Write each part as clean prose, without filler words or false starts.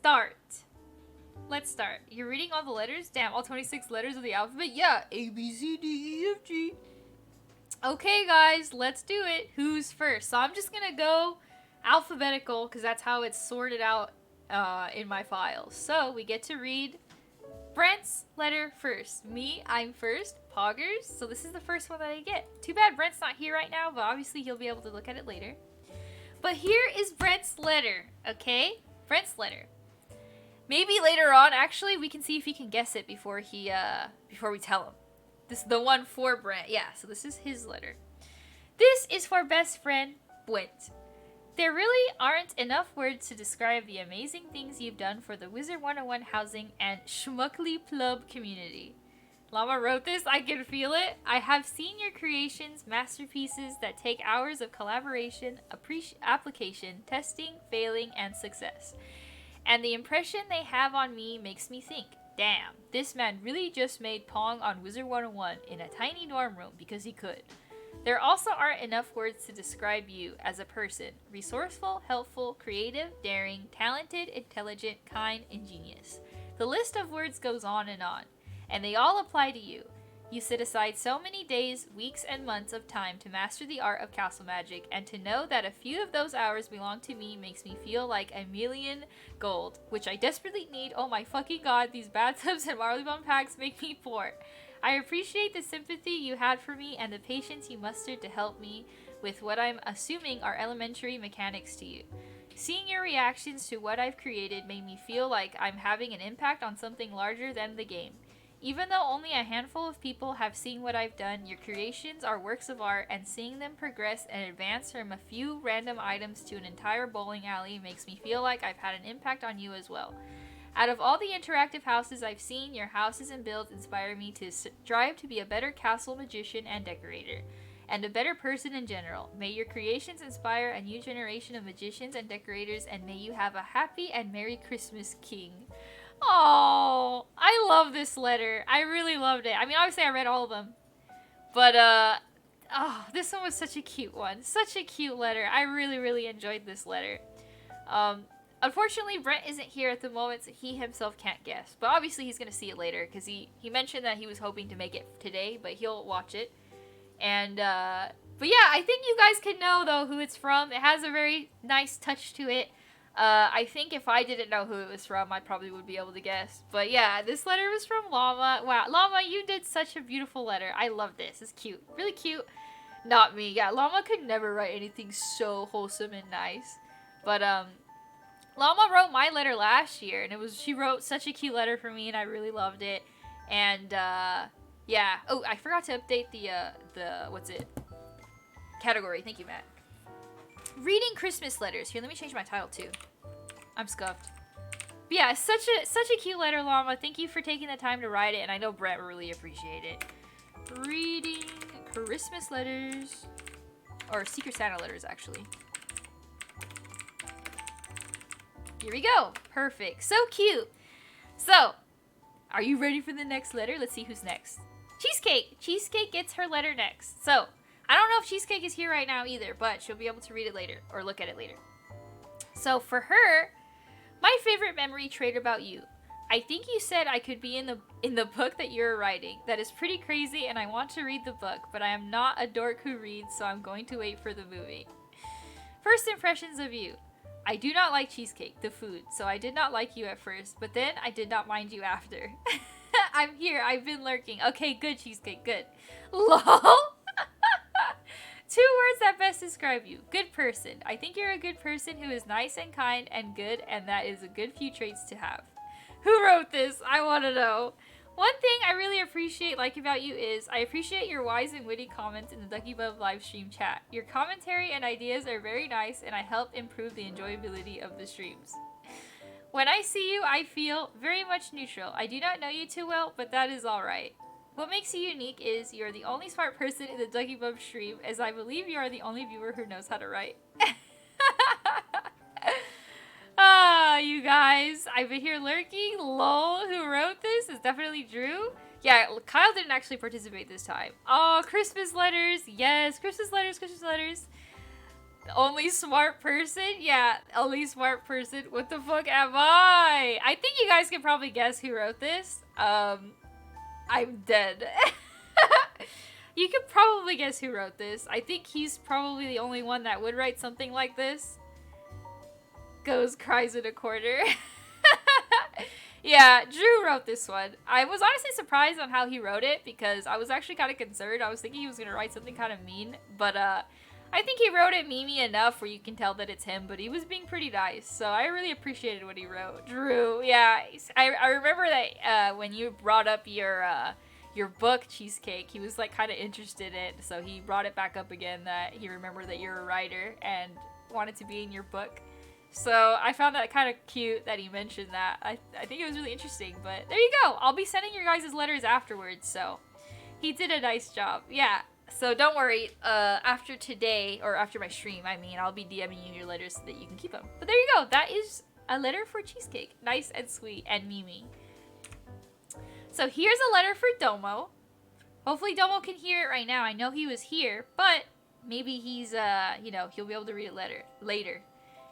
start. Let's start. You're reading all the letters? Damn, all 26 letters of the alphabet? Yeah, A, B, C, D, E, F, G. Okay, guys, let's do it. Who's first? So I'm just gonna go alphabetical, because that's how it's sorted out in my files. So we get to read Brent's letter first. Me, I'm first. Poggers. So this is the first one that I get. Too bad Brent's not here right now, but obviously he'll be able to look at it later. But here is Brent's letter, okay? Brent's letter. Maybe later on, actually, we can see if he can guess it before we tell him. This is the one for Brent. Yeah, so this is his letter. This is for best friend, Brent. There really aren't enough words to describe the amazing things you've done for the Wizard 101 housing and Schmuckly Plub community. Llama wrote this, I can feel it. I have seen your creations, masterpieces that take hours of collaboration, application, testing, failing, and success. And the impression they have on me makes me think, damn, this man really just made Pong on Wizard 101 in a tiny dorm room because he could. There also aren't enough words to describe you as a person. Resourceful, helpful, creative, daring, talented, intelligent, kind, and genius. The list of words goes on, and they all apply to you. You set aside so many days, weeks, and months of time to master the art of castle magic, and to know that a few of those hours belong to me makes me feel like a million gold, which I desperately need. Oh my fucking god, these bathtubs and barley bun packs make me poor. I appreciate the sympathy you had for me and the patience you mustered to help me with what I'm assuming are elementary mechanics to you. Seeing your reactions to what I've created made me feel like I'm having an impact on something larger than the game. Even though only a handful of people have seen what I've done, your creations are works of art, and seeing them progress and advance from a few random items to an entire bowling alley makes me feel like I've had an impact on you as well. Out of all the interactive houses I've seen, your houses and builds inspire me to strive to be a better castle magician and decorator, and a better person in general. May your creations inspire a new generation of magicians and decorators, and may you have a happy and Merry Christmas, King. Oh, I love this letter. I really loved it. I mean, obviously I read all of them. But, this one was such a cute one. Such a cute letter. I really, really enjoyed this letter. Unfortunately, Brent isn't here at the moment, so he himself can't guess. But obviously he's going to see it later, because he mentioned that he was hoping to make it today, but he'll watch it. And, but yeah, I think you guys can know, though, who it's from. It has a very nice touch to it. I think if I didn't know who it was from, I probably would be able to guess. But yeah, this letter was from Llama. Wow, Llama, you did such a beautiful letter. I love this. It's cute. Really cute. Not me. Yeah, Llama could never write anything so wholesome and nice. But, Llama wrote my letter last year, and she wrote such a cute letter for me, and I really loved it. And, yeah. Oh, I forgot to update the category. Thank you, Matt. Reading Christmas letters. Here, let me change my title too. I'm scuffed. But yeah, such a cute letter, Llama. Thank you for taking the time to write it, and I know Brett will really appreciate it. Reading Christmas letters. Or Secret Santa letters, actually. Here we go. Perfect. So cute. So, are you ready for the next letter? Let's see who's next. Cheesecake. Cheesecake gets her letter next. So, I don't know if Cheesecake is here right now either, but she'll be able to read it later, or look at it later. So for her, my favorite memory trait about you. I think you said I could be in the book that you're writing. That is pretty crazy, and I want to read the book, but I am not a dork who reads, so I'm going to wait for the movie. First impressions of you. I do not like cheesecake, the food, so I did not like you at first, but then I did not mind you after. I'm here, I've been lurking. Okay, good, Cheesecake, good. LOL! 2 words that best describe you. Good person. I think you're a good person who is nice and kind and good, and that is a good few traits to have. Who wrote this? I want to know. One thing I really like about you is I appreciate your wise and witty comments in the Duckybub live stream chat. Your commentary and ideas are very nice, and I help improve the enjoyability of the streams. When I see you, I feel very much neutral. I do not know you too well, but that is alright. What makes you unique is you are the only smart person in the Duckybub stream, as I believe you are the only viewer who knows how to write. You guys, I've been here lurking. Lol, who wrote this is definitely Drew. Yeah, Kyle didn't actually participate this time. Oh, Christmas letters. Yes, Christmas letters, Christmas letters. Only smart person? Yeah, only smart person. What the fuck am I? I think you guys can probably guess who wrote this. I'm dead. You could probably guess who wrote this. I think he's probably the only one that would write something like this. Goes, cries in a corner. Yeah, Drew wrote this one. I was honestly surprised on how he wrote it because I was actually kind of concerned. I was thinking he was going to write something kind of mean, but I think he wrote it memey enough where you can tell that it's him, but he was being pretty nice, so I really appreciated what he wrote. Drew, yeah, I remember that when you brought up your book, Cheesecake, he was like kind of interested in it, so he brought it back up again that he remembered that you're a writer and wanted to be in your book. So I found that kind of cute that he mentioned that. I think it was really interesting, but there you go. I'll be sending your guys' letters afterwards, so he did a nice job. Yeah, so don't worry. After today, or after my stream, I mean, I'll be DMing you your letters so that you can keep them. But there you go. That is a letter for Cheesecake. Nice and sweet and Mimi. So here's a letter for Domo. Hopefully Domo can hear it right now. I know he was here, but maybe he's, you know, he'll be able to read it later.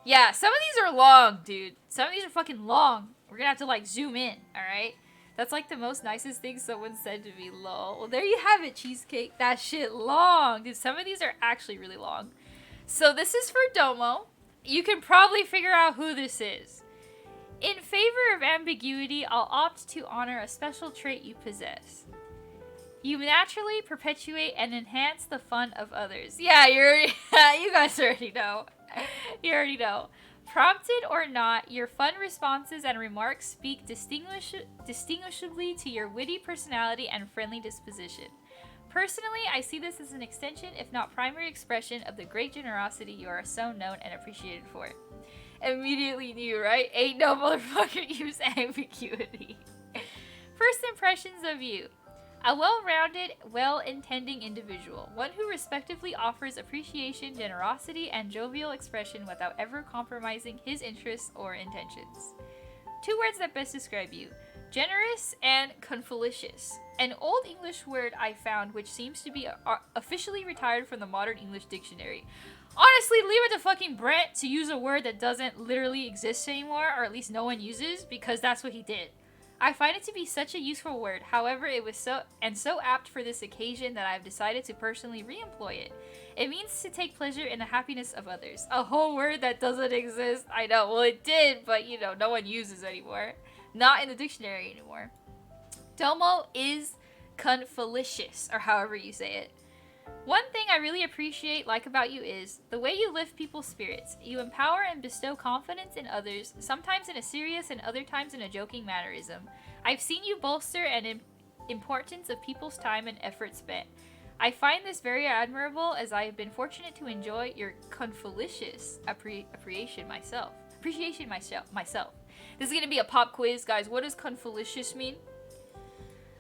Yeah, some of these are long, dude. Some of these are fucking long. We're gonna have to, like, zoom in, alright? That's, like, the most nicest thing someone said to me, lol. Well, there you have it, Cheesecake. That shit long. Dude, some of these are actually really long. So this is for Domo. You can probably figure out who this is. In favor of ambiguity, I'll opt to honor a special trait you possess. You naturally perpetuate and enhance the fun of others. Yeah, you guys already know. You already know. Prompted or not, your fun responses and remarks speak distinguishably to your witty personality and friendly disposition. Personally, I see this as an extension, if not primary expression, of the great generosity you are so known and appreciated for. Immediately knew, right? Ain't no motherfucker use ambiguity. First impressions of you. A well-rounded, well-intending individual. One who respectively offers appreciation, generosity, and jovial expression without ever compromising his interests or intentions. 2 words that best describe you. Generous and confucius. An old English word I found which seems to be officially retired from the modern English dictionary. Honestly, leave it to fucking Brent to use a word that doesn't literally exist anymore, or at least no one uses, because that's what he did. I find it to be such a useful word, however, it was so apt for this occasion that I've decided to personally re-employ it. It means to take pleasure in the happiness of others. A whole word that doesn't exist. I know, well it did, but you know, no one uses anymore. Not in the dictionary anymore. Domo is confucius, or however you say it. One thing I really like about you is the way you lift people's spirits. You empower and bestow confidence in others, sometimes in a serious and other times in a joking mannerism. I've seen you bolster and importance of people's time and effort spent. I find this very admirable as I have been fortunate to enjoy your confucius appreciation myself. This is going to be a pop quiz, guys. What does confucius mean?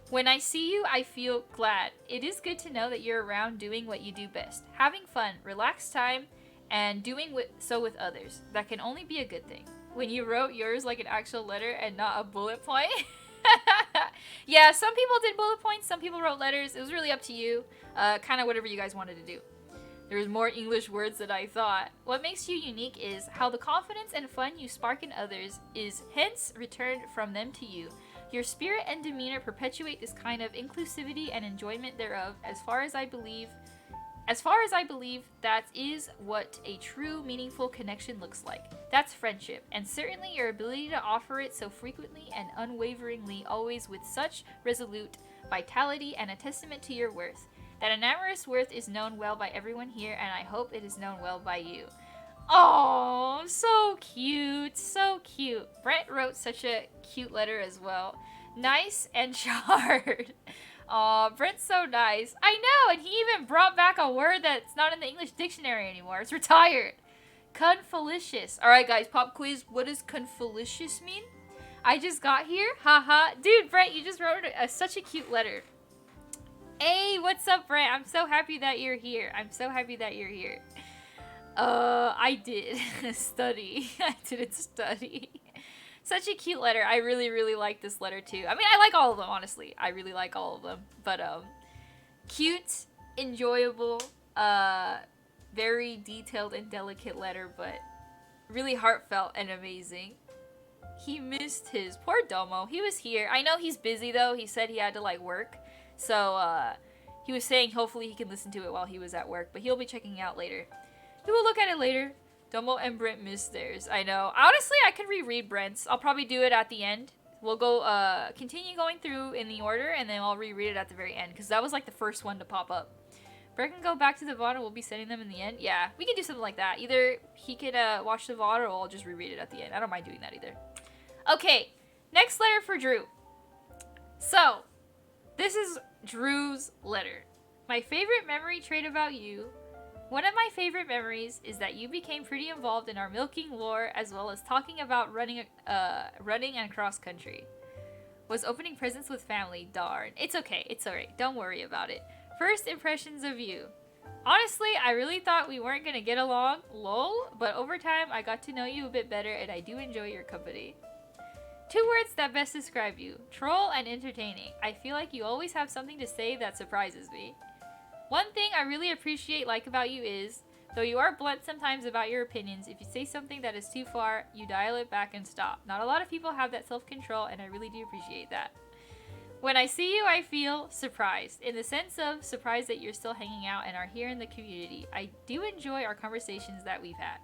When I see you, I feel glad. It is good to know that you're around doing what you do best. Having fun, relaxed time, and doing so with others. That can only be a good thing. When you wrote yours like an actual letter and not a bullet point. Yeah, some people did bullet points, some people wrote letters. It was really up to you. Kind of whatever you guys wanted to do. There's more English words than I thought. What makes you unique is how the confidence and fun you spark in others is hence returned from them to you. Your spirit and demeanor perpetuate this kind of inclusivity and enjoyment thereof. As far as I believe, that is what a true, meaningful connection looks like. That's friendship, and certainly your ability to offer it so frequently and unwaveringly, always with such resolute vitality, and a testament to your worth. That an amorous worth is known well by everyone here, and I hope it is known well by you. Oh, so cute, so cute. Brent wrote such a cute letter as well. Nice and charred. Aw, Brent's so nice. I know, and he even brought back a word that's not in the English dictionary anymore. It's retired. Confucius. Alright guys, pop quiz. What does confucius mean? I just got here. Haha. Dude, Brent, you just wrote such a cute letter. Hey, what's up, Brent? I'm so happy that you're here. I did study. I didn't study. Such a cute letter. I really like this letter too. I mean, I like all of them, honestly. I really like all of them. But, cute, enjoyable, very detailed and delicate letter, but really heartfelt and amazing. He missed his poor Domo. He was here. I know he's busy though. He said he had to like work. So he was saying hopefully he can listen to it while he was at work, but he'll be checking it out later. He will look at it later. Domo and Brent missed theirs. I know. Honestly, I could reread Brent's. I'll probably do it at the end. We'll go continue going through in the order, and then I'll reread it at the very end, because that was like the first one to pop up. Brent can go back to the VOD and we'll be sending them in the end. Yeah, we can do something like that. Either he could watch the VOD, or I'll just reread it at the end. I don't mind doing that either. Okay, next letter for Drew. So, this is Drew's letter. My favorite memory trait about you. One of my favorite memories is that you became pretty involved in our milking lore, as well as talking about running and cross country. Was opening presents with family. Darn. It's okay. It's alright. Don't worry about it. First impressions of you. Honestly, I really thought we weren't gonna get along. Lol. But over time, I got to know you a bit better, and I do enjoy your company. 2 words that best describe you. Troll and entertaining. I feel like you always have something to say that surprises me. One thing I really like about you is, though you are blunt sometimes about your opinions, if you say something that is too far, you dial it back and stop. Not a lot of people have that self-control, and I really do appreciate that. When I see you, I feel surprised. In the sense of surprised that you're still hanging out and are here in the community. I do enjoy our conversations that we've had.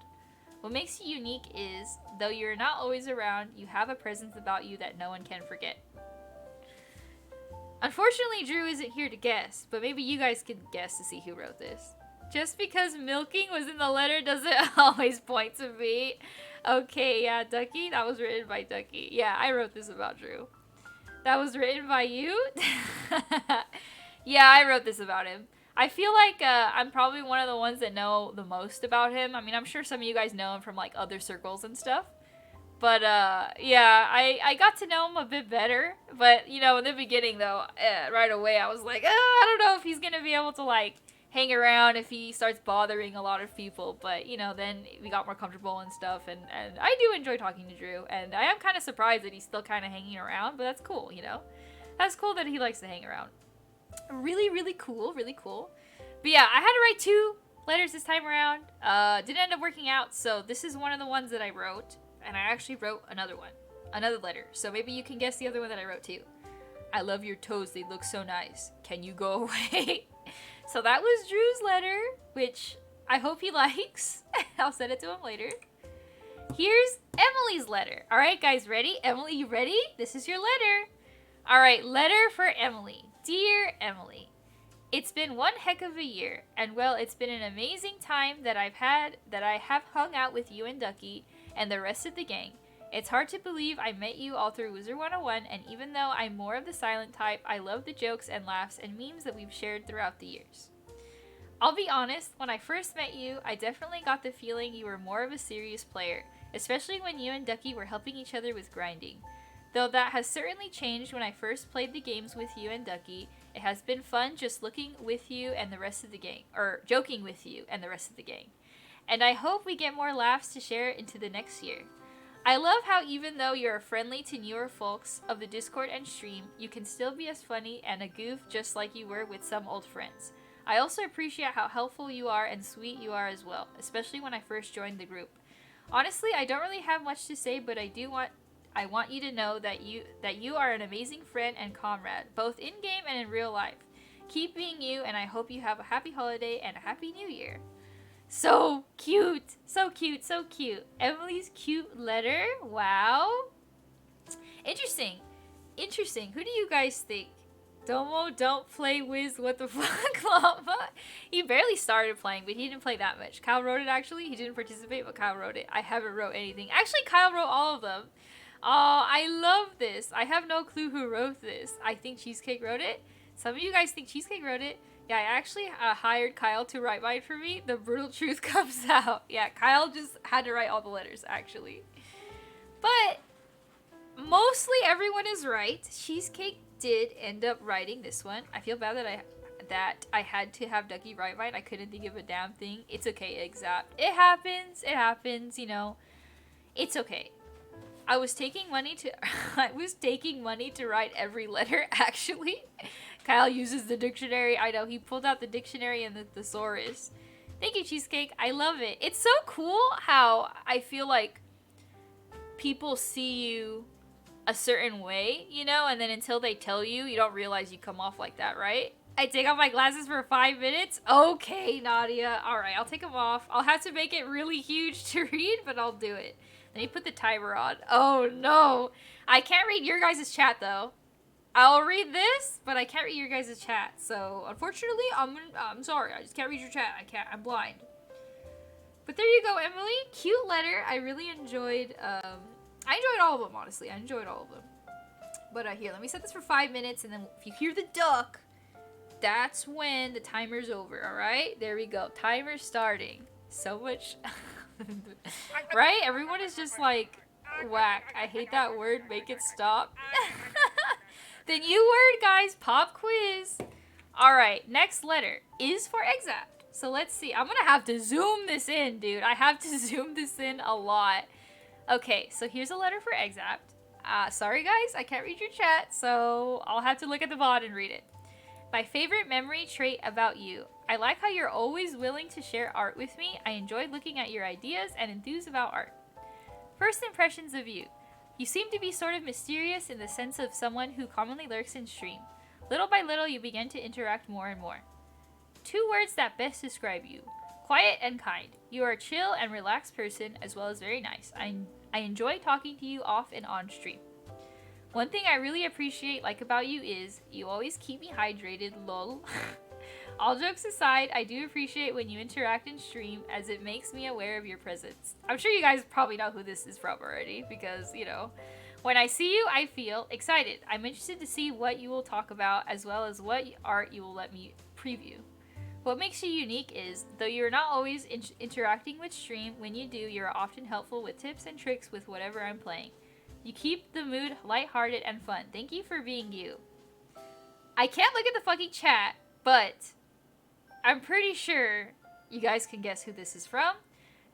What makes you unique is, though you're not always around, you have a presence about you that no one can forget. Unfortunately, Drew isn't here to guess, but maybe you guys could guess to see who wrote this. Just because milking was in the letter doesn't always point to me. Okay, yeah, Ducky, that was written by Ducky. Yeah, I wrote this about Drew. That was written by you? Yeah, I wrote this about him. I feel like I'm probably one of the ones that know the most about him. I mean, I'm sure some of you guys know him from like other circles and stuff. But yeah, I got to know him a bit better. But, you know, in the beginning though, right away I was like, I don't know if he's going to be able to like hang around if he starts bothering a lot of people. But, you know, then we got more comfortable and stuff. And I do enjoy talking to Drew. And I am kind of surprised that he's still kind of hanging around. But that's cool, you know. That's cool that he likes to hang around. Really, really cool. Really cool. But yeah, I had to write 2 letters this time around. Didn't end up working out. So this is one of the ones that I wrote. And I actually wrote another one. Another letter. So maybe you can guess the other one that I wrote too. I love your toes. They look so nice. Can you go away? So that was Drew's letter, which I hope he likes. I'll send it to him later. Here's Emily's letter. All right, guys, ready? Emily, you ready? This is your letter. All right, letter for Emily. Dear Emily, it's been one heck of a year, and well, it's been an amazing time that I have hung out with you and Ducky and the rest of the gang. It's hard to believe I met you all through Wizard 101, and even though I'm more of the silent type, I love the jokes and laughs and memes that we've shared throughout the years. I'll be honest, when I first met you, I definitely got the feeling you were more of a serious player, especially when you and Ducky were helping each other with grinding. Though that has certainly changed when I first played the games with you and Ducky, it has been fun just looking with you and the rest of the gang, or joking with you and the rest of the gang. And I hope we get more laughs to share into the next year. I love how even though you're friendly to newer folks of the Discord and stream, you can still be as funny and a goof just like you were with some old friends. I also appreciate how helpful you are and sweet you are as well, especially when I first joined the group. Honestly, I don't really have much to say, but I want you to know that you are an amazing friend and comrade, both in-game and in real life. Keep being you, and I hope you have a happy holiday and a happy new year. So cute. So cute. So cute. Emily's cute letter. Wow. Interesting. Interesting. Who do you guys think? Domo, don't play Wiz. What the fuck, Llama? He barely started playing, but he didn't play that much. Kyle wrote it, actually. He didn't participate, but Kyle wrote it. I haven't wrote anything. Actually, Kyle wrote all of them. Oh, I love this. I have no clue who wrote this. I think Cheesecake wrote it. Some of you guys think Cheesecake wrote it. Yeah, I actually hired Kyle to write mine for me. The brutal truth comes out. Yeah, Kyle just had to write all the letters, actually. But mostly everyone is right. Cheesecake did end up writing this one. I feel bad that I had to have Ducky write mine. I couldn't think of a damn thing. It's okay, exact. It happens. It happens, you know. It's okay. I was taking money to write every letter, actually. Kyle uses the dictionary. I know, he pulled out the dictionary and the thesaurus. Thank you, Cheesecake. I love it. It's so cool how I feel like people see you a certain way, you know, and then until they tell you, you don't realize you come off like that, right? I take off my glasses for 5 minutes? Okay, Nadia. Alright, I'll take them off. I'll have to make it really huge to read, but I'll do it. Let me put the timer on. Oh, no. I can't read your guys' chat, though. I'll read this, but I can't read your guys' chat. So, unfortunately, I'm sorry. I just can't read your chat. I'm blind. But there you go, Emily. Cute letter. I really enjoyed, I enjoyed all of them, honestly. I enjoyed all of them. But here, let me set this for 5 minutes, and then if you hear the duck, that's when the timer's over, alright? There we go. Timer starting. So much... right? Everyone is just like, whack. I hate that word. Make it stop. The new word, guys. Pop quiz. Alright, next letter is for exact. So let's see. I'm gonna have to zoom this in, dude. I have to zoom this in a lot. Okay, so here's a letter for exact. Sorry, guys. I can't read your chat, so I'll have to look at the VOD and read it. My favorite memory trait about you. I like how you're always willing to share art with me. I enjoy looking at your ideas and enthuse about art. First impressions of you. You seem to be sort of mysterious in the sense of someone who commonly lurks in stream. Little by little, you begin to interact more and more. 2 words that best describe you. Quiet and kind. You are a chill and relaxed person as well as very nice. I enjoy talking to you off and on stream. One thing I really like about you is you always keep me hydrated, lol. All jokes aside, I do appreciate when you interact in stream as it makes me aware of your presence. I'm sure you guys probably know who this is from already because, you know, when I see you, I feel excited. I'm interested to see what you will talk about as well as what art you will let me preview. What makes you unique is, though you're not always interacting with stream, when you do, you're often helpful with tips and tricks with whatever I'm playing. You keep the mood lighthearted and fun. Thank you for being you. I can't look at the fucking chat, but I'm pretty sure you guys can guess who this is from.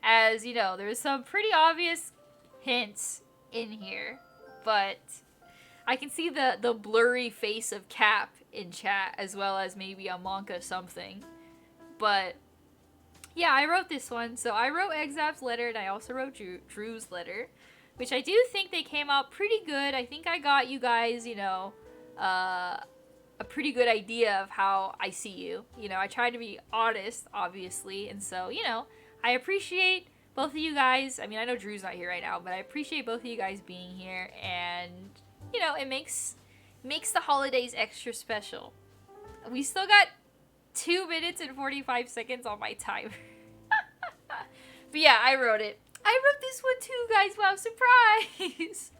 As, you know, there's some pretty obvious hints in here, but I can see the blurry face of Cap in chat, as well as maybe a Monka something. But yeah, I wrote this one. So I wrote Exap's letter, and I also wrote Drew's letter, which I do think they came out pretty good. I think I got you guys, you know, a pretty good idea of how I see you. You know, I tried to be honest, obviously, and so, you know, I appreciate both of you guys. I mean, I know Drew's not here right now, but I appreciate both of you guys being here, and, you know, it makes the holidays extra special. We still got 2 minutes and 45 seconds on my timer. But yeah, I wrote it. I wrote this one too, guys. Wow, surprise!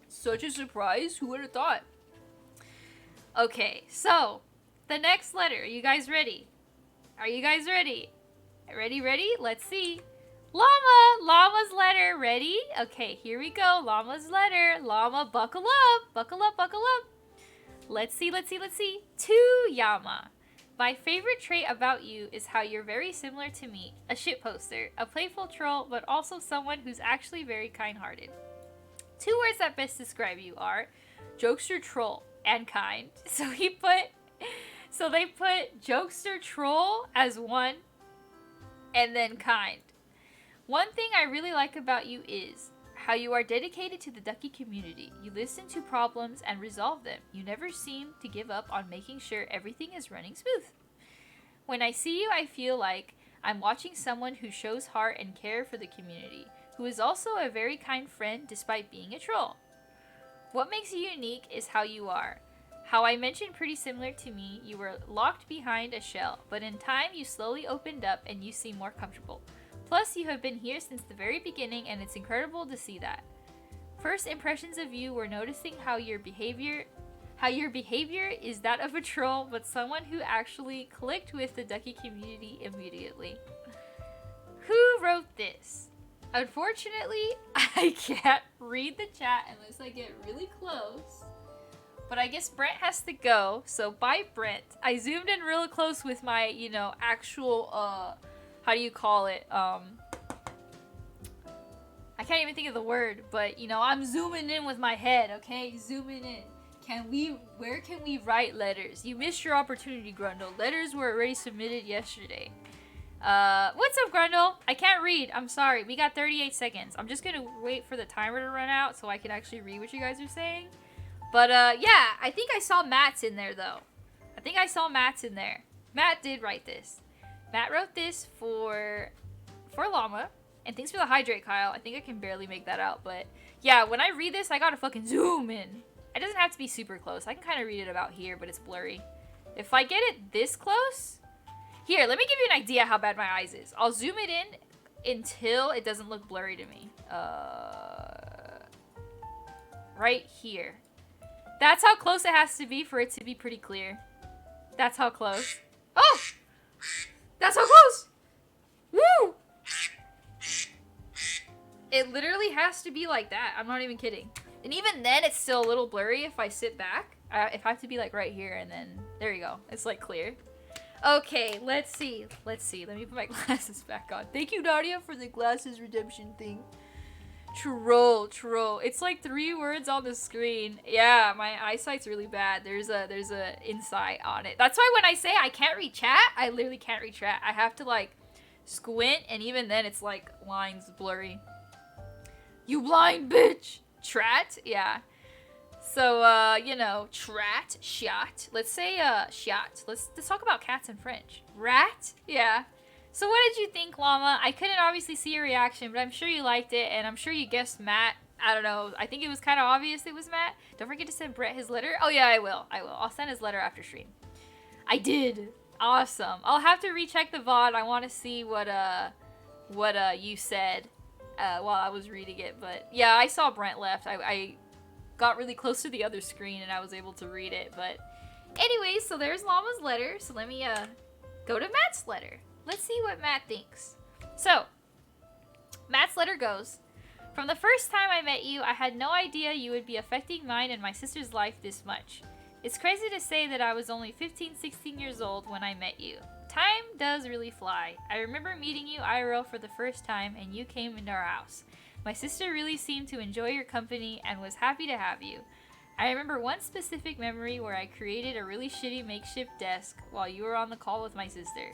Such a surprise. Who would have thought? Okay, so the next letter. Are you guys ready? Are you guys ready? Ready? Let's see. Llama! Llama's letter. Ready? Okay, here we go. Llama's letter. Llama, buckle up. Buckle up. Let's see. To Yama. My favorite trait about you is how you're very similar to me. A shitposter, a playful troll, but also someone who's actually very kind-hearted. 2 words that best describe you are jokester, troll, and kind. So they put jokester, troll as one, and then kind. One thing I really like about you is how you are dedicated to the ducky community. You listen to problems and resolve them. You never seem to give up on making sure everything is running smooth. When I see you, I feel like I'm watching someone who shows heart and care for the community, who is also a very kind friend despite being a troll. What makes you unique is how you are. How I mentioned pretty similar to me, you were locked behind a shell, but in time you slowly opened up and you seem more comfortable. Plus, you have been here since the very beginning, and it's incredible to see that. First impressions of you were noticing how your behavior is that of a troll, but someone who actually clicked with the ducky community immediately. Who wrote this? Unfortunately, I can't read the chat unless I get really close. But I guess Brent has to go, so bye, Brent. I zoomed in real close with my, you know, actual, how do you call it? I can't even think of the word, but, you know, I'm zooming in with my head, okay? Zooming in. Where can we write letters? You missed your opportunity, Grundle. Letters were already submitted yesterday. What's up, Grundle? I can't read. I'm sorry. We got 38 seconds. I'm just gonna wait for the timer to run out so I can actually read what you guys are saying. But, yeah, I think I saw Matt's in there, though. I think I saw Matt's in there. Matt did write this. Matt wrote this for Llama. And thanks for the hydrate, Kyle. I think I can barely make that out, but yeah, when I read this, I gotta fucking zoom in. It doesn't have to be super close. I can kind of read it about here, but it's blurry. If I get it this close... Here, let me give you an idea how bad my eyes is. I'll zoom it in until it doesn't look blurry to me. Right here. That's how close it has to be for it to be pretty clear. That's how close. Oh! That's how close! Woo! It literally has to be like that. I'm not even kidding. And even then, it's still a little blurry if I sit back. If I have to be like right here and then... There you go. It's like clear. Okay, let's see. Let's see. Let me put my glasses back on. Thank you, Nadia, for the glasses redemption thing. Troll. It's like 3 words on the screen. Yeah, my eyesight's really bad. There's a insight on it. That's why when I say I can't read chat, I literally can't read chat. I have to like squint, and even then it's like lines blurry. You blind bitch! Trat? Yeah. So, you know, trat, shot. Let's say, shot. Let's talk about cats in French. Rat? Yeah. So what did you think, Llama? I couldn't obviously see your reaction, but I'm sure you liked it, and I'm sure you guessed Matt. I don't know. I think it was kind of obvious it was Matt. Don't forget to send Brett his letter. Oh, yeah, I will. I'll send his letter after stream. I did. Awesome. I'll have to recheck the VOD. I want to see what you said. While I was reading it, but yeah, I saw Brent left. I got really close to the other screen and I was able to read it, but anyways, so there's Llama's letter. So let me go to Matt's letter. Let's see what Matt thinks. So Matt's letter goes, from the first time I met you, I had no idea you would be affecting mine and my sister's life this much. It's crazy to say that I was only 15, 16 years old when I met you. Time does really fly. I remember meeting you IRL for the first time and you came into our house. My sister really seemed to enjoy your company and was happy to have you. I remember one specific memory where I created a really shitty makeshift desk while you were on the call with my sister.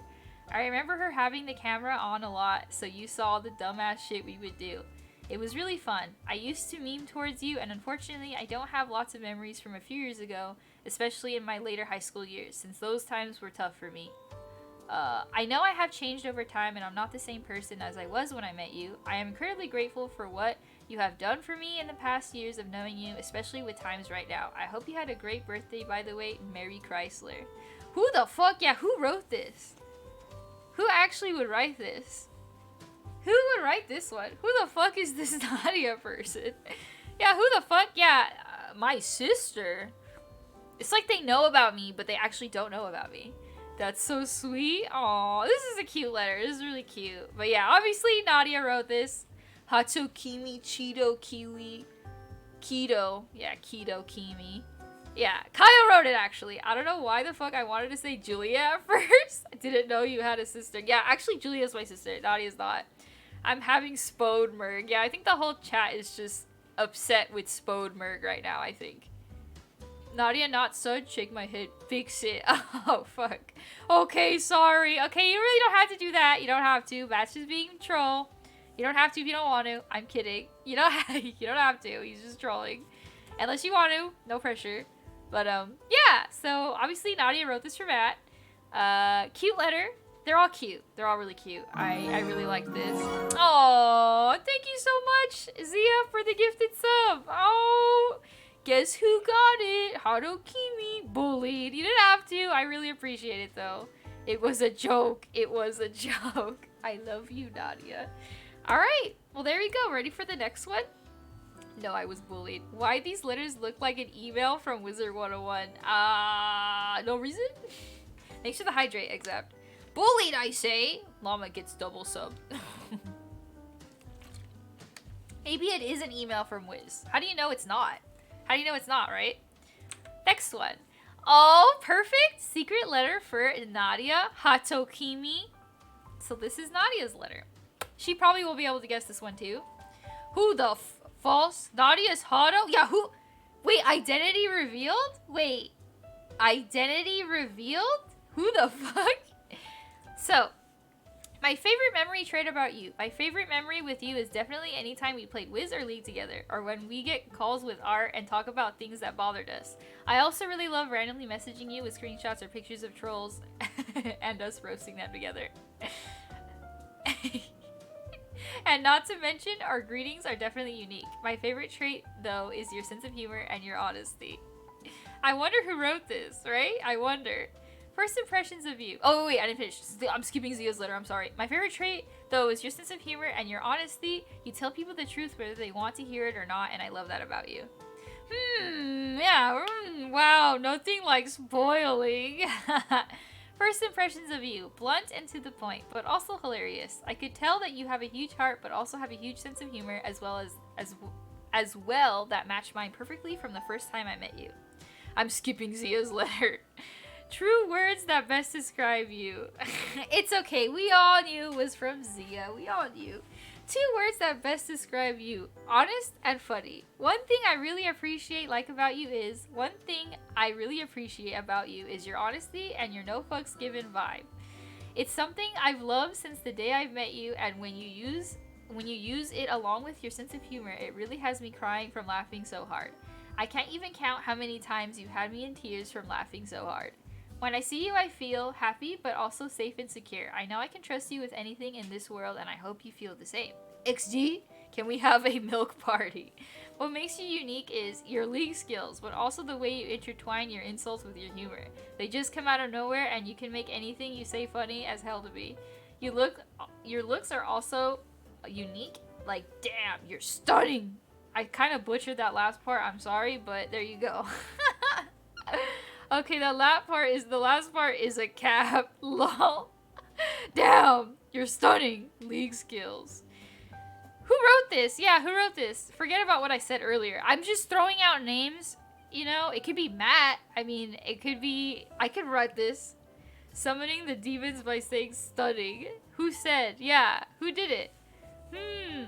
I remember her having the camera on a lot so you saw the dumbass shit we would do. It was really fun. I used to meme towards you and unfortunately I don't have lots of memories from a few years ago, especially in my later high school years since those times were tough for me. I know I have changed over time and I'm not the same person as I was when I met you. I am incredibly grateful for what you have done for me in the past years of knowing you, especially with times right now. I hope you had a great birthday, by the way. Mary Chrysler. Who the fuck? Yeah, who wrote this? Who actually would write this? Who would write this one? Who the fuck is this Nadia person? Yeah, who the fuck? Yeah, my sister. It's like they know about me, but they actually don't know about me. That's so sweet. Aw, this is a cute letter. This is really cute. But yeah, obviously Nadia wrote this. Hatsukimi Cheeto Kiwi. Keto. Yeah, Keto Kimi. Yeah, Kyle wrote it actually. I don't know why the fuck I wanted to say Julia at first. I didn't know you had a sister. Yeah, actually Julia's my sister. Nadia's not. I'm having Spodmerg. Yeah, I think the whole chat is just upset with Spodmerg right now, I think. Nadia, not son. Shake my head. Fix it. Oh, fuck. Okay, sorry. Okay, you really don't have to do that. You don't have to. Matt's just being a troll. You don't have to if you don't want to. I'm kidding. You don't have to. He's just trolling. Unless you want to. No pressure. But, yeah. So, obviously, Nadia wrote this for Matt. Cute letter. They're all cute. They're all really cute. I really like this. Oh, thank you so much, Zia, for the gifted sub. Oh, guess who got it? Harukimi bullied. You didn't have to. I really appreciate it, though. It was a joke. It was a joke. I love you, Nadia. All right. Well, there you go. Ready for the next one? No, I was bullied. Why these letters look like an email from Wizard 101? No reason? Thanks for the hydrate, except. Bullied, I say. Llama gets double sub. Maybe it is an email from Wiz. How do you know it's not? How do you know it's not, right? Next one. Oh, perfect. Secret letter for Nadia Hatokimi. So this is Nadia's letter. She probably will be able to guess this one too. Who the false? Nadia's Hato? Yeah, who? Wait, identity revealed? Wait, identity revealed? Who the fuck? So, my favorite memory trait about you. My favorite memory with you is definitely anytime we played Wiz or League together, or when we get calls with Art and talk about things that bothered us. I also really love randomly messaging you with screenshots or pictures of trolls and us roasting them together. And not to mention, our greetings are definitely unique. My favorite trait, though, is your sense of humor and your honesty. I wonder who wrote this, right? I wonder. First impressions of you. Oh, wait, I didn't finish. I'm skipping Zia's letter, I'm sorry. My favorite trait, though, is your sense of humor and your honesty. You tell people the truth whether they want to hear it or not, and I love that about you. Yeah, wow, nothing like spoiling. First impressions of you. Blunt and to the point, but also hilarious. I could tell that you have a huge heart, but also have a huge sense of humor, as well that matched mine perfectly from the first time I met you. I'm skipping Zia's letter. True words that best describe you. It's okay. We all knew it was from Zia. We all knew. 2 words that best describe you. Honest and funny. One thing I really appreciate about you is your honesty and your no fucks given vibe. It's something I've loved since the day I've met you, and when you use it along with your sense of humor, it really has me crying from laughing so hard. I can't even count how many times you've had me in tears from laughing so hard. When I see you, I feel happy, but also safe and secure. I know I can trust you with anything in this world, and I hope you feel the same. XD, can we have a milk party? What makes you unique is your League skills, but also the way you intertwine your insults with your humor. They just come out of nowhere, and you can make anything you say funny as hell to be. Your looks are also unique. Like, damn, you're stunning. I kind of butchered that last part. I'm sorry, but there you go. Okay, the last part is a cap. Lol. Damn, you're stunning. League skills. Who wrote this? Yeah, who wrote this? Forget about what I said earlier. I'm just throwing out names. You know, it could be Matt. I mean, it could be... I could write this. Summoning the demons by saying stunning. Who said? Yeah, who did it?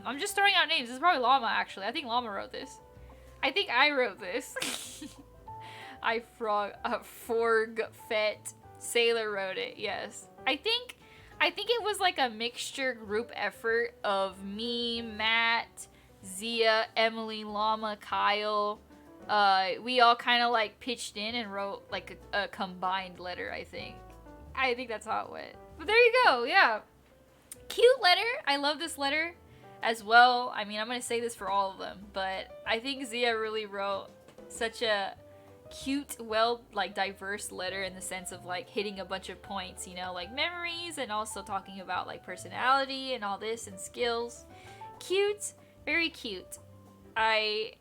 I'm just throwing out names. This is probably Llama, actually. I think Llama wrote this. I think I wrote this. Forgfet Sailor wrote it, yes. I think it was like a mixture group effort of me, Matt, Zia, Emily, Llama, Kyle. We all kind of like pitched in and wrote like a combined letter, I think. I think that's how it went. But there you go, yeah. Cute letter. I love this letter as well. I mean, I'm going to say this for all of them, but I think Zia really wrote such a cute, diverse letter in the sense of like hitting a bunch of points, you know, like memories and also talking about like personality and all this and skills. Cute, very cute. I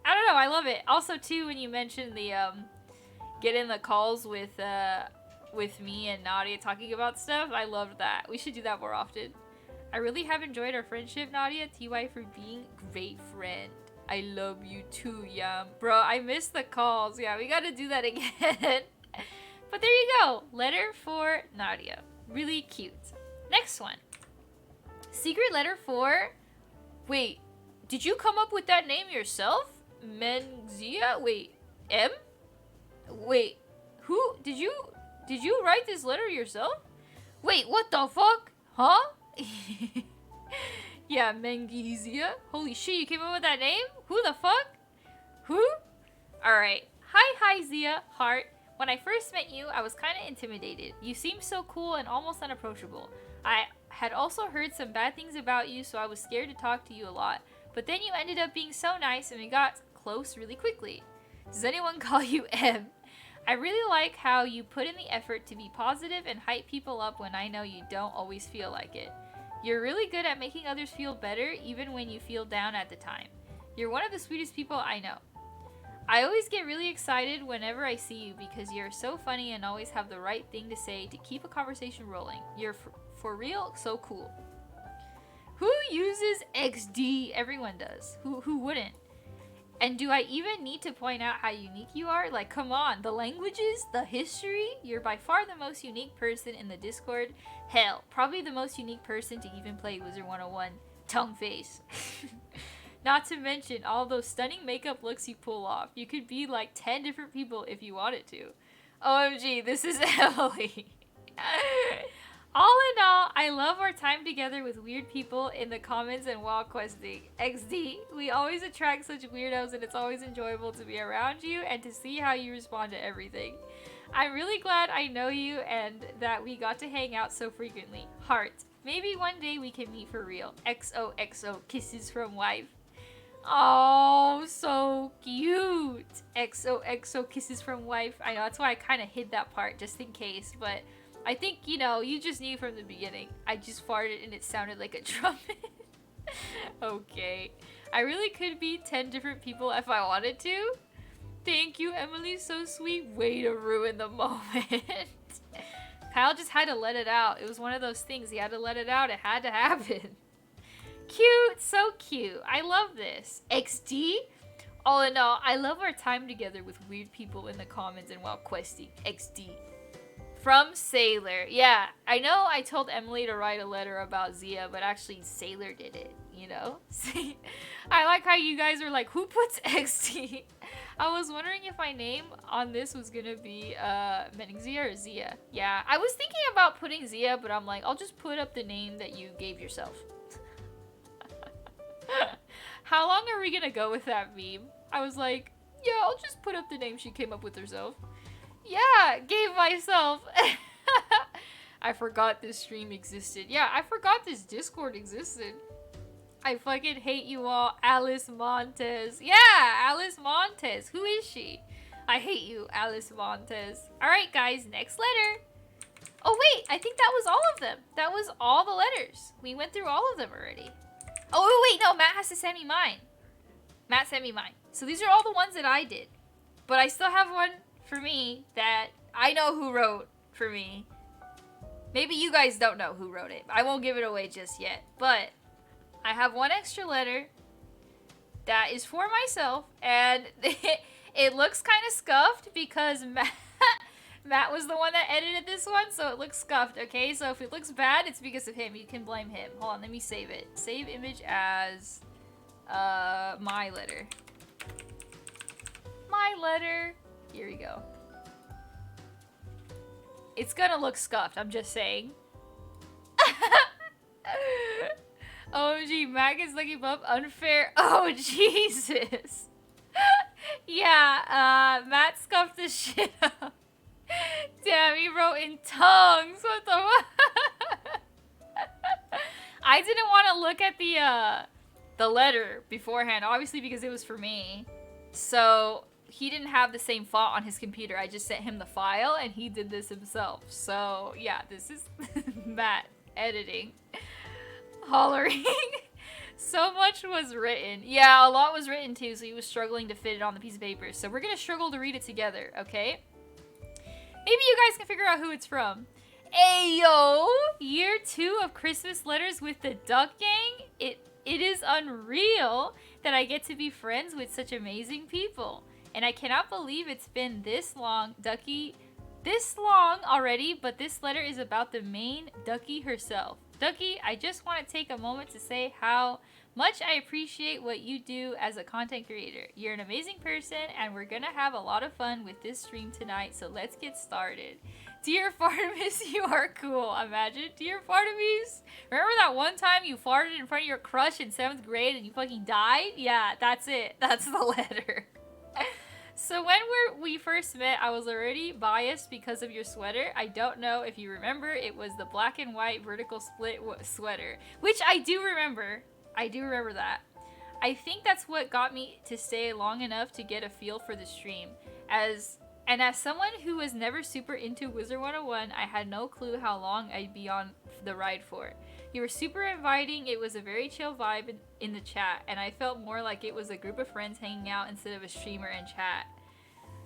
don't know, I love it. Also too, when you mentioned the getting the calls with me and Nadia talking about stuff, I loved that. We should do that more often. I really have enjoyed our friendship, Nadia. TY for being great friend. I love you too, Yum. Bro, I missed the calls. Yeah, we gotta do that again. But there you go. Letter for Nadia. Really cute. Next one. Secret letter for... Wait, did you come up with that name yourself? Menzia? Wait, M? Wait, who? Did you write this letter yourself? Wait, what the fuck? Huh? Yeah, Mengizia. Holy shit, you came up with that name? Who the fuck? Who? Alright. Hi, Zia. Heart. When I first met you, I was kind of intimidated. You seemed so cool and almost unapproachable. I had also heard some bad things about you, so I was scared to talk to you a lot. But then you ended up being so nice and we got close really quickly. Does anyone call you M? I really like how you put in the effort to be positive and hype people up when I know you don't always feel like it. You're really good at making others feel better even when you feel down at the time. You're one of the sweetest people I know. I always get really excited whenever I see you because you're so funny and always have the right thing to say to keep a conversation rolling. You're for real so cool. Who uses XD? Everyone does. Who wouldn't? And do I even need to point out how unique you are? Like, come on. The languages, the history. You're by far the most unique person in the Discord. Hell, probably the most unique person to even play Wizard 101. Tongue face. Not to mention all those stunning makeup looks you pull off. You could be like 10 different people if you wanted to. OMG, this is Emily. All in all, I love our time together with weird people in the comments and while questing. XD, we always attract such weirdos and it's always enjoyable to be around you and to see how you respond to everything. I'm really glad I know you and that we got to hang out so frequently. Heart. Maybe one day we can meet for real. XOXO, kisses from wife. Oh, so cute. XOXO, kisses from wife. I know, that's why I kind of hid that part just in case, but I think, you know, you just knew from the beginning. I just farted and it sounded like a trumpet. Okay. I really could be 10 different people if I wanted to. Thank you, Emily. So sweet. Way to ruin the moment. Kyle just had to let it out. It was one of those things. He had to let it out. It had to happen. Cute. So cute. I love this. XD? All in all, I love our time together with weird people in the comments and while questing. XD. From Sailor. Yeah, I know I told Emily to write a letter about Zia, but actually Sailor did it, you know? See, I like how you guys are like, who puts XD? I was wondering if my name on this was gonna be Zia or Zia. Yeah, I was thinking about putting Zia, but I'm like, I'll just put up the name that you gave yourself. How long are we gonna go with that meme? I was like, yeah, I'll just put up the name she came up with herself. Yeah, gave myself. I forgot this stream existed. Yeah, I forgot this Discord existed. I fucking hate you all. Alice Montes. Yeah, Alice Montes. Who is she? I hate you, Alice Montes. Alright, guys, next letter. Oh, wait, I think that was all of them. That was all the letters. We went through all of them already. Oh, wait, no, Matt has to send me mine. Matt sent me mine. So these are all the ones that I did. But I still have one for me that I know who wrote for me. Maybe you guys don't know who wrote it. I won't give it away just yet. But I have one extra letter that is for myself. And it looks kind of scuffed because Matt was the one that edited this one. So it looks scuffed, okay? So if it looks bad, it's because of him. You can blame him. Hold on, let me save it. Save image as my letter. My letter. Here we go. It's gonna look scuffed, I'm just saying. OMG, Mac is Duckybub unfair. Oh, Jesus. Yeah, Matt scuffed this shit up. Damn, he wrote in tongues. What the fuck? I didn't want to look at the letter beforehand, obviously because it was for me. So he didn't have the same font on his computer. I just sent him the file and he did this himself. So yeah, this is Matt editing. Hollering. So much was written. Yeah, a lot was written too, so he was struggling to fit it on the piece of paper. So we're gonna struggle to read it together, okay? Maybe you guys can figure out who it's from. Ayo! Year 2 of Christmas letters with the Duck Gang? It is unreal that I get to be friends with such amazing people. And I cannot believe it's been this long, Ducky, this long already, but this letter is about the main Ducky herself. Ducky, I just want to take a moment to say how much I appreciate what you do as a content creator. You're an amazing person, and we're gonna have a lot of fun with this stream tonight, so let's get started. Dear Artemis, you are cool. Imagine. Dear Artemis, remember that one time you farted in front of your crush in 7th grade and you fucking died? Yeah, that's it. That's the letter. So when we first met, I was already biased because of your sweater. I don't know if you remember, it was the black and white vertical split sweater, which I do remember. I do remember that. I think that's what got me to stay long enough to get a feel for the stream. As someone who was never super into Wizard 101, I had no clue how long I'd be on the ride for. You were super inviting, it was a very chill vibe in the chat, and I felt more like it was a group of friends hanging out instead of a streamer and chat.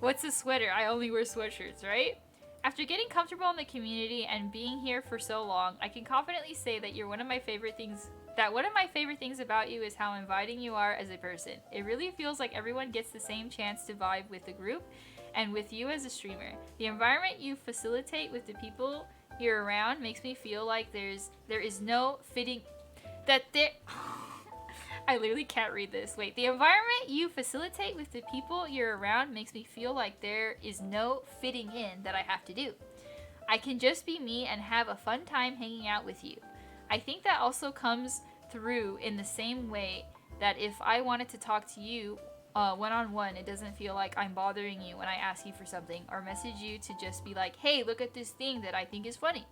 What's a sweater? I only wear sweatshirts, right? After getting comfortable in the community and being here for so long, I can confidently say that one of my favorite things about you is how inviting you are as a person. It really feels like everyone gets the same chance to vibe with the group and with you as a streamer. The environment you facilitate with the people you're around makes me feel like there is no fitting that there I literally can't read this. Wait, the environment you facilitate with the people you're around makes me feel like there is no fitting in that I have to do. I can just be me and have a fun time hanging out with you. I think that also comes through in the same way that if I wanted to talk to you one-on-one, it doesn't feel like I'm bothering you when I ask you for something or message you to just be like, hey, look at this thing that I think is funny.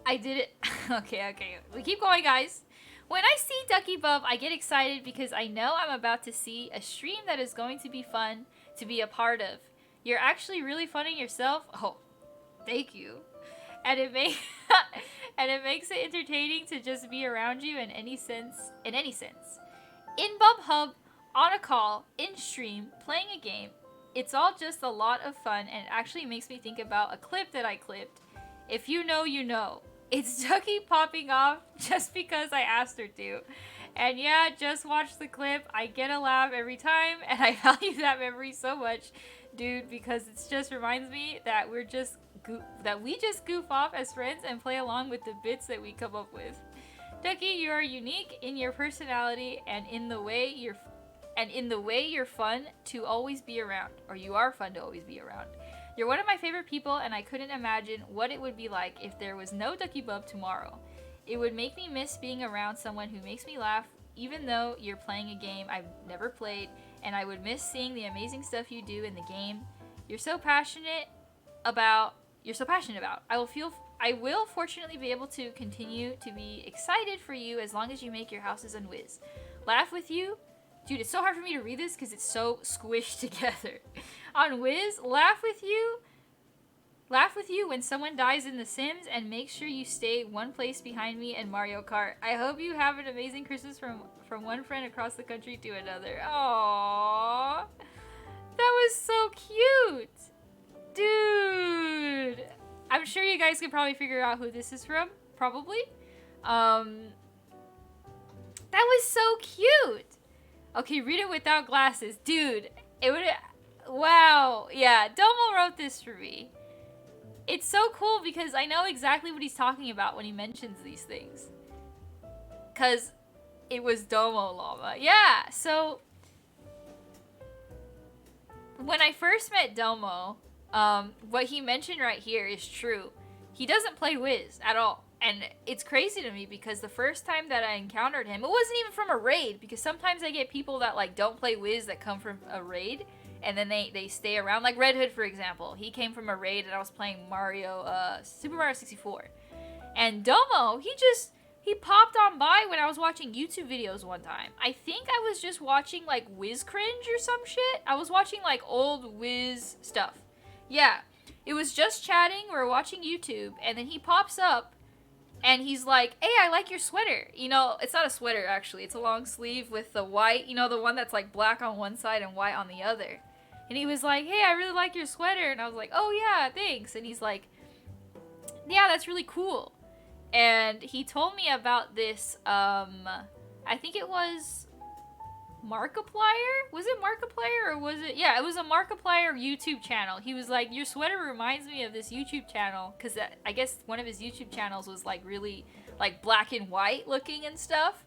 I did it. Okay. We keep going, guys. When I see Duckybub, I get excited because I know I'm about to see a stream that is going to be fun to be a part of. You're actually really funny yourself. Oh, thank you. And it makes it entertaining to just be around you in any sense. In Bub Hub, on a call, in stream, playing a game. It's all just a lot of fun, and it actually makes me think about a clip that I clipped. If you know, you know. It's Ducky popping off just because I asked her to. And yeah, just watch the clip. I get a laugh every time, and I value that memory so much, dude, because it just reminds me that we just goof off as friends and play along with the bits that we come up with. Ducky, you are unique in your personality and in the way you're fun to always be around, or you are fun to always be around. You're one of my favorite people, and I couldn't imagine what it would be like if there was no Duckybub tomorrow. It would make me miss being around someone who makes me laugh, even though you're playing a game I've never played, and I would miss seeing the amazing stuff you do in the game. You're so passionate about. I will fortunately be able to continue to be excited for you as long as you make your houses on Wiz. Laugh with you. Dude, it's so hard for me to read this because it's so squished together. On Wiz, laugh with you when someone dies in The Sims, and make sure you stay one place behind me in Mario Kart. I hope you have an amazing Christmas from one friend across the country to another. Aww. That was so cute. Dude. I'm sure you guys can probably figure out who this is from. Probably. That was so cute. Okay, read it without glasses. Dude, it would... Wow. Yeah, Domo wrote this for me. It's so cool because I know exactly what he's talking about when he mentions these things. Because it was Domo Llama. Yeah, so... When I first met Domo, what he mentioned right here is true. He doesn't play Wiz at all. And it's crazy to me because the first time that I encountered him, it wasn't even from a raid, because sometimes I get people that like don't play Wiz that come from a raid and then they stay around. Like Red Hood, for example. He came from a raid and I was playing Super Mario 64. And Domo, he popped on by when I was watching YouTube videos one time. I think I was just watching like Wiz cringe or some shit. I was watching like old Wiz stuff. Yeah, it was just chatting, we were watching YouTube, and then he pops up and he's like, hey, I like your sweater. You know, it's not a sweater, actually. It's a long sleeve with the white, you know, the one that's like black on one side and white on the other. And he was like, hey, I really like your sweater. And I was like, oh, yeah, thanks. And he's like, yeah, that's really cool. And he told me about this, I think it was Markiplier? Was it Markiplier or was it? Yeah, it was a Markiplier YouTube channel. He was like, your sweater reminds me of this YouTube channel, because I guess one of his YouTube channels was like really like black and white looking and stuff.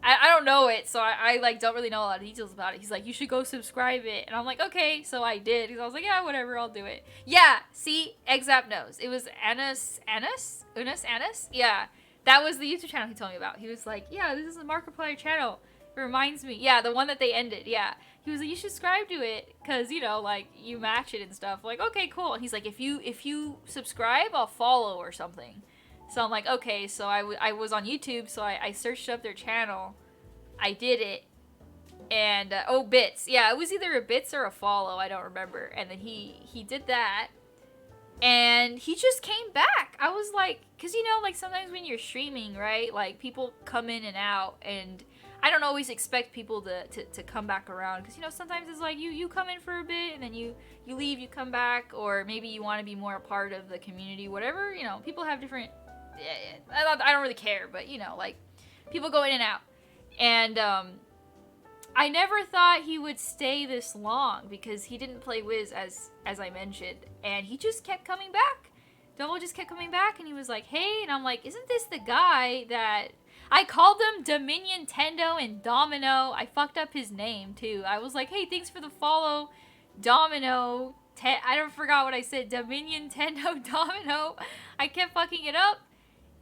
I don't know it, so I like don't really know a lot of details about it. He's like, you should go subscribe it. And I'm like, okay, so I did. Because I was like, yeah, whatever, I'll do it. Yeah, see, Exap knows. It was Unas Anus? Yeah, that was the YouTube channel he told me about. He was like, yeah, this is a Markiplier channel. It reminds me. Yeah, the one that they ended, yeah. He was like, you should subscribe to it, because, you know, like, you match it and stuff. Like, okay, cool. And he's like, if you subscribe, I'll follow or something. So I'm like, okay, so I was on YouTube, so I searched up their channel. I did it. And, oh, Bits. Yeah, it was either a Bits or a follow, I don't remember. And then he did that. And he just came back. I was like, because, you know, like, sometimes when you're streaming, right, like, people come in and out, and I don't always expect people to come back around. Because, you know, sometimes it's like, you come in for a bit, and then you leave, you come back, or maybe you want to be more a part of the community, whatever. You know, people have different... I don't really care, but, you know, like, people go in and out. And, I never thought he would stay this long, because he didn't play Wiz, as I mentioned. And he just kept coming back. Domo just kept coming back, and he was like, hey, and I'm like, isn't this the guy that... I called him Dominion Tendo and Domino. I fucked up his name too. I was like, hey, thanks for the follow, Domino. I don't forgot what I said. Dominion Tendo Domino. I kept fucking it up,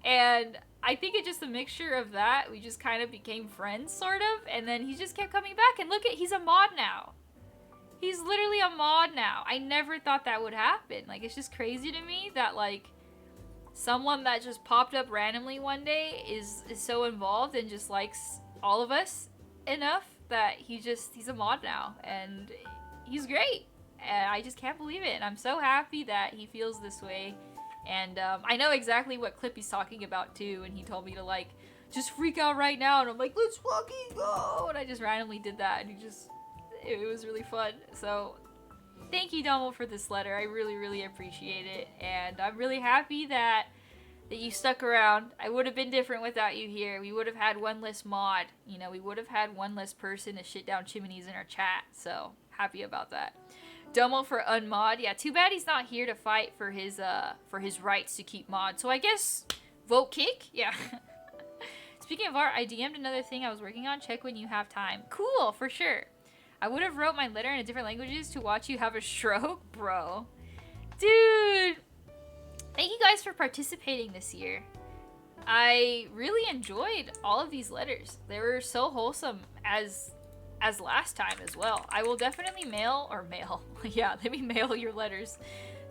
and I think it's just a mixture of that. We just kind of became friends, sort of, and then he just kept coming back. And look at, he's a mod now. He's literally a mod now. I never thought that would happen. Like, it's just crazy to me that, like, someone that just popped up randomly one day is so involved and just likes all of us enough that he's a mod now. And he's great. And I just can't believe it. And I'm so happy that he feels this way. And I know exactly what clip he's talking about, too. And he told me to, like, just freak out right now. And I'm like, let's fucking go. And I just randomly did that. And it was really fun. So thank you, Domo, for this letter. I really, really appreciate it. And I'm really happy that you stuck around. I would have been different without you here. We would have had one less mod. You know, we would have had one less person to shit down chimneys in our chat. So happy about that. Domo for unmod. Yeah, too bad he's not here to fight for his rights to keep mod. So I guess vote kick? Yeah. Speaking of art, I DM'd another thing I was working on. Check when you have time. Cool, for sure. I would have wrote my letter in different languages to watch you have a stroke, bro. Dude. Thank you guys for participating this year. I really enjoyed all of these letters. They were so wholesome as last time as well. I will definitely mail. Yeah, let me mail your letters.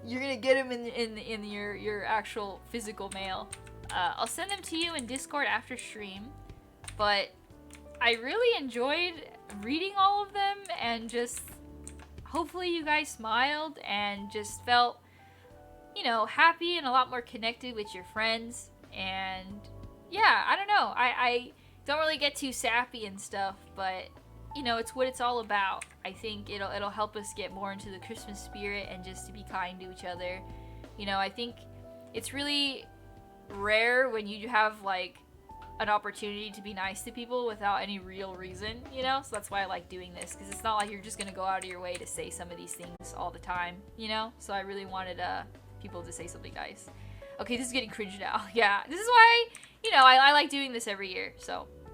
You're gonna get them in your actual physical mail. I'll send them to you in Discord after stream. But I really enjoyed reading all of them, and just hopefully you guys smiled and just felt, you know, happy and a lot more connected with your friends. And yeah, I don't know. I don't really get too sappy and stuff, but you know, it's what it's all about. I think it'll help us get more into the Christmas spirit and just to be kind to each other. You know, I think it's really rare when you have like an opportunity to be nice to people without any real reason, you know? So that's why I like doing this, because it's not like you're just gonna go out of your way to say some of these things all the time, you know? So I really wanted people to say something nice. Okay, this is getting cringe now. Yeah, this is why, you know, I like doing this every year, so